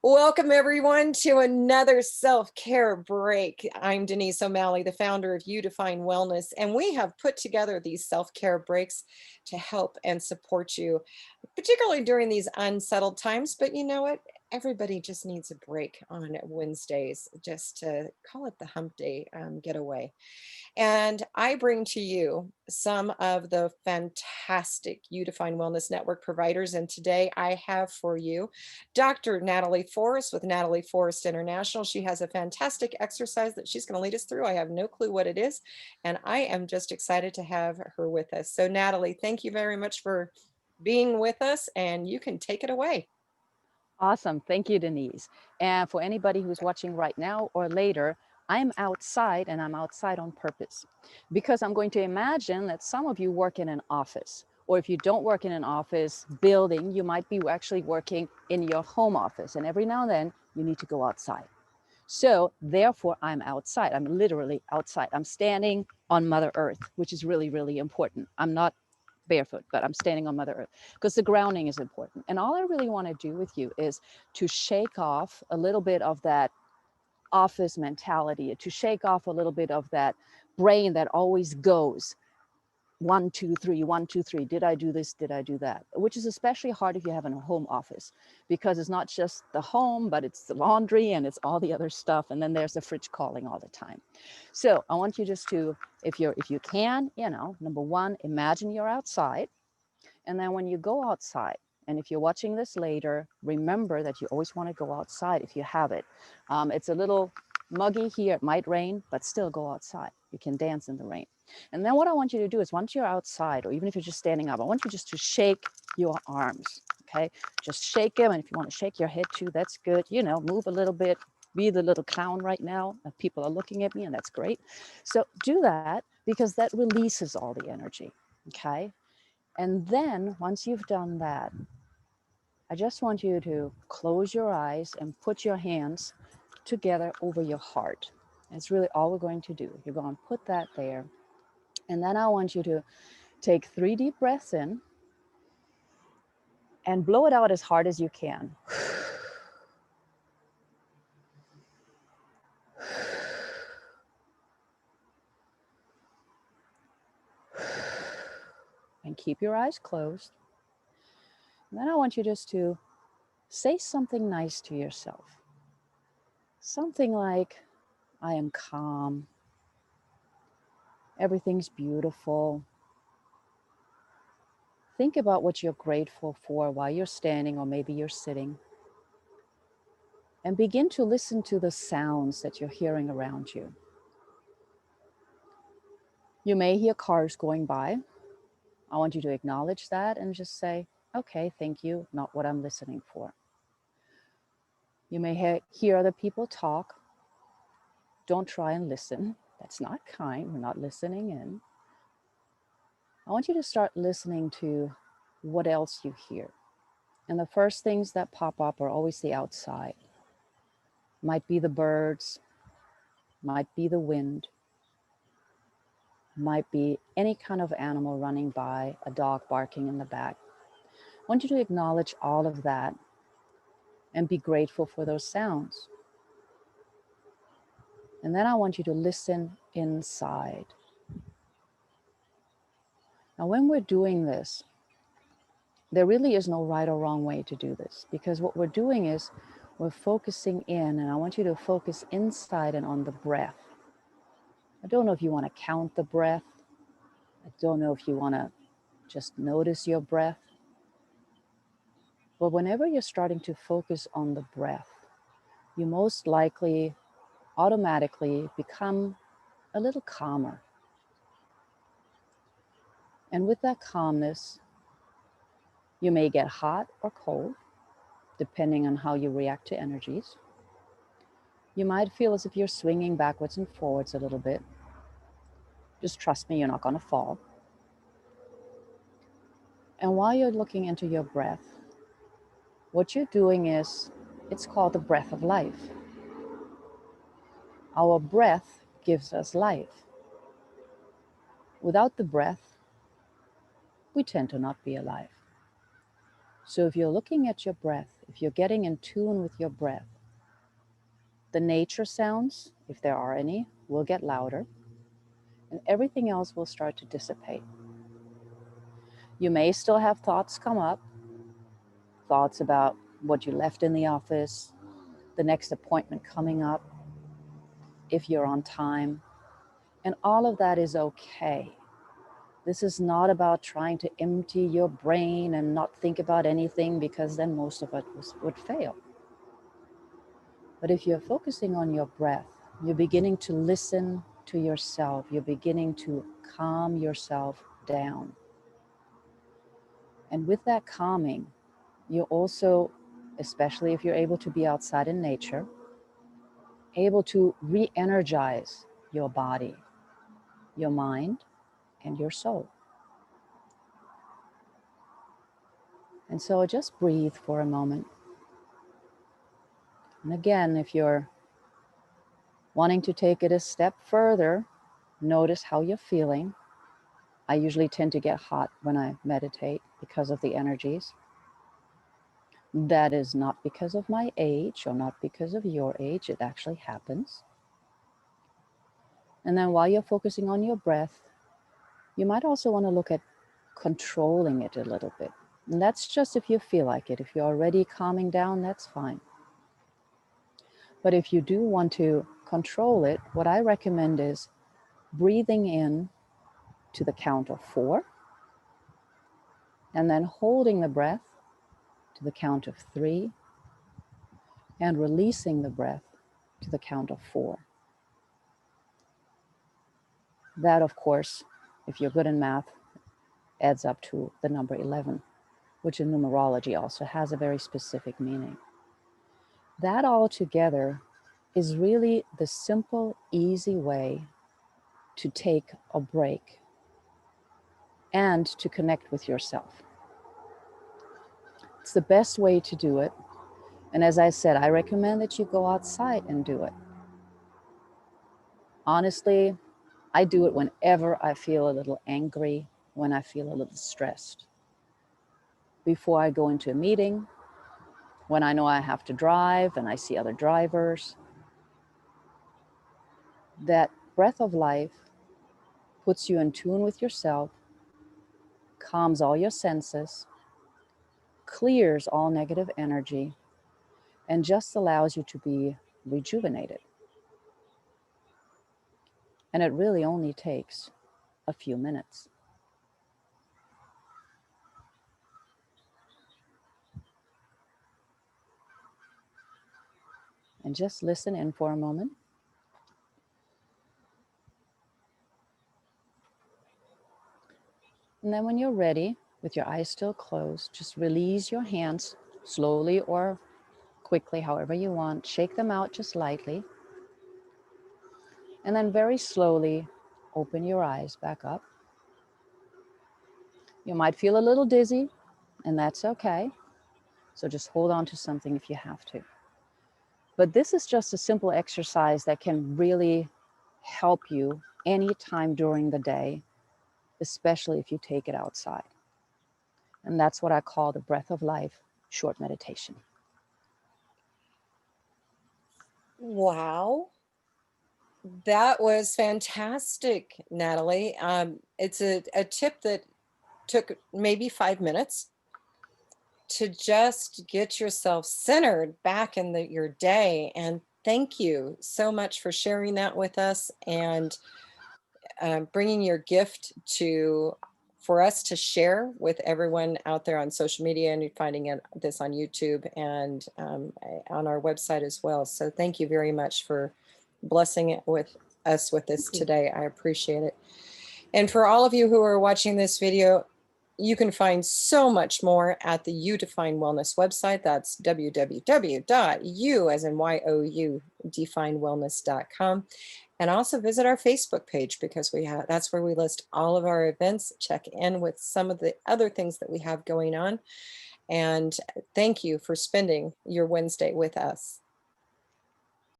Welcome, everyone, to another self care break. I'm Denise O'Malley, the founder of You Define Wellness, and we have put together these self care breaks to help and support you, particularly during these unsettled times. But you know what? Everybody just needs a break on Wednesdays, just to call it the hump day getaway. And I bring to you some of the fantastic You Define Wellness Network providers. And today I have for you Dr. Natalie Forest with Natalie Forest International. She has a fantastic exercise that she's going to lead us through. I have no clue what it is. And I am just excited to have her with us. So, Natalie, thank you very much for being with us. And you can take it away. Awesome. Thank you, Denise. And for anybody who's watching right now or later, I'm outside and I'm outside on purpose because I'm going to imagine that some of you work in an office, or if you don't work in an office building, you might be actually working in your home office. And every now and then you need to go outside. So therefore, I'm outside. I'm literally outside. I'm standing on Mother Earth, which is really, really important. I'm not barefoot, but I'm standing on Mother Earth because the grounding is important. And all I really want to do with you is to shake off a little bit of that office mentality, to shake off a little bit of that brain that always goes 1, 2, 3, 1, 2, 3. Did I do this? Did I do that? Which is especially hard if you have a home office because it's not just the home, but it's the laundry and it's all the other stuff. And then there's the fridge calling all the time. So I want you just to, if you can, number one, imagine you're outside. And then when you go outside, and if you're watching this later, remember that you always want to go outside if you have it. It's a little muggy here. It might rain, but still go outside. You can dance in the rain. And then what I want you to do is once you're outside, or even if you're just standing up, I want you just to shake your arms, okay? Just shake them. And if you want to shake your head too, that's good. Move a little bit. Be the little clown right now. People are looking at me, and that's great. So do that because that releases all the energy, okay? And then once you've done that, I just want you to close your eyes and put your hands together over your heart. That's really all we're going to do. You're going to put that there. And then I want you to take 3 deep breaths in and blow it out as hard as you can. And keep your eyes closed. And then I want you just to say something nice to yourself. Something like, I am calm. Everything's beautiful. Think about what you're grateful for while you're standing or maybe you're sitting. And begin to listen to the sounds that you're hearing around you. You may hear cars going by. I want you to acknowledge that and just say, okay, thank you, not what I'm listening for. You may hear other people talk. Don't try and listen. That's not kind. We're not listening in. I want you to start listening to what else you hear. And the first things that pop up are always the outside. Might be the birds, might be the wind, might be any kind of animal running by, a dog barking in the back. I want you to acknowledge all of that and be grateful for those sounds. And then I want you to listen inside. Now, when we're doing this, there really is no right or wrong way to do this, because what we're doing is we're focusing in, and I want you to focus inside and on the breath. I don't know if you want to count the breath. I don't know if you want to just notice your breath. But whenever you're starting to focus on the breath, you most likely automatically become a little calmer. And with that calmness, you may get hot or cold, depending on how you react to energies. You might feel as if you're swinging backwards and forwards a little bit. Just trust me, you're not going to fall. And while you're looking into your breath, what you're doing is, it's called the breath of life. Our breath gives us life. Without the breath, we tend to not be alive. So if you're looking at your breath, if you're getting in tune with your breath, the nature sounds, if there are any, will get louder, and everything else will start to dissipate. You may still have thoughts come up, thoughts about what you left in the office, the next appointment coming up, if you're on time, and all of that is okay. This is not about trying to empty your brain and not think about anything, because then most of it would fail. But if you're focusing on your breath, you're beginning to listen to yourself, you're beginning to calm yourself down. And with that calming, you're also, especially if you're able to be outside in nature, able to re-energize your body, your mind, and your soul. And so just breathe for a moment. And again, if you're wanting to take it a step further, notice how you're feeling. I usually tend to get hot when I meditate because of the energies. That is not because of my age or not because of your age. It actually happens. And then while you're focusing on your breath, you might also want to look at controlling it a little bit. And that's just if you feel like it. If you're already calming down, that's fine. But if you do want to control it, what I recommend is breathing in to the count of 4, and then holding the breath to the count of 3, and releasing the breath to the count of 4. That, of course, if you're good in math, adds up to the number 11, which in numerology also has a very specific meaning. That all together is really the simple, easy way to take a break and to connect with yourself. It's the best way to do it. And as I said, I recommend that you go outside and do it. Honestly, I do it whenever I feel a little angry, when I feel a little stressed. Before I go into a meeting, when I know I have to drive and I see other drivers. That breath of life puts you in tune with yourself, calms all your senses, clears all negative energy, and just allows you to be rejuvenated. And it really only takes a few minutes. And just listen in for a moment. And then when you're ready, with your eyes still closed, just release your hands slowly or quickly, however you want. Shake them out just lightly. And then very slowly open your eyes back up. You might feel a little dizzy, and that's okay. So just hold on to something if you have to. But this is just a simple exercise that can really help you anytime during the day, especially if you take it outside. And that's what I call the breath of life short meditation. Wow. That was fantastic, Natalie. It's a tip that took maybe 5 minutes to just get yourself centered back in your day. And thank you so much for sharing that with us, and bringing your gift to for us to share with everyone out there on social media, and you're finding this on YouTube and on our website as well. So thank you very much for blessing it with us with this Thank you. today. I appreciate it. And for all of you who are watching this video, you can find so much more at the You Define Wellness website. That's www.you, as in YOU, definewellness.com. And also visit our Facebook page, because that's where we list all of our events, check in with some of the other things that we have going on. And thank you for spending your Wednesday with us.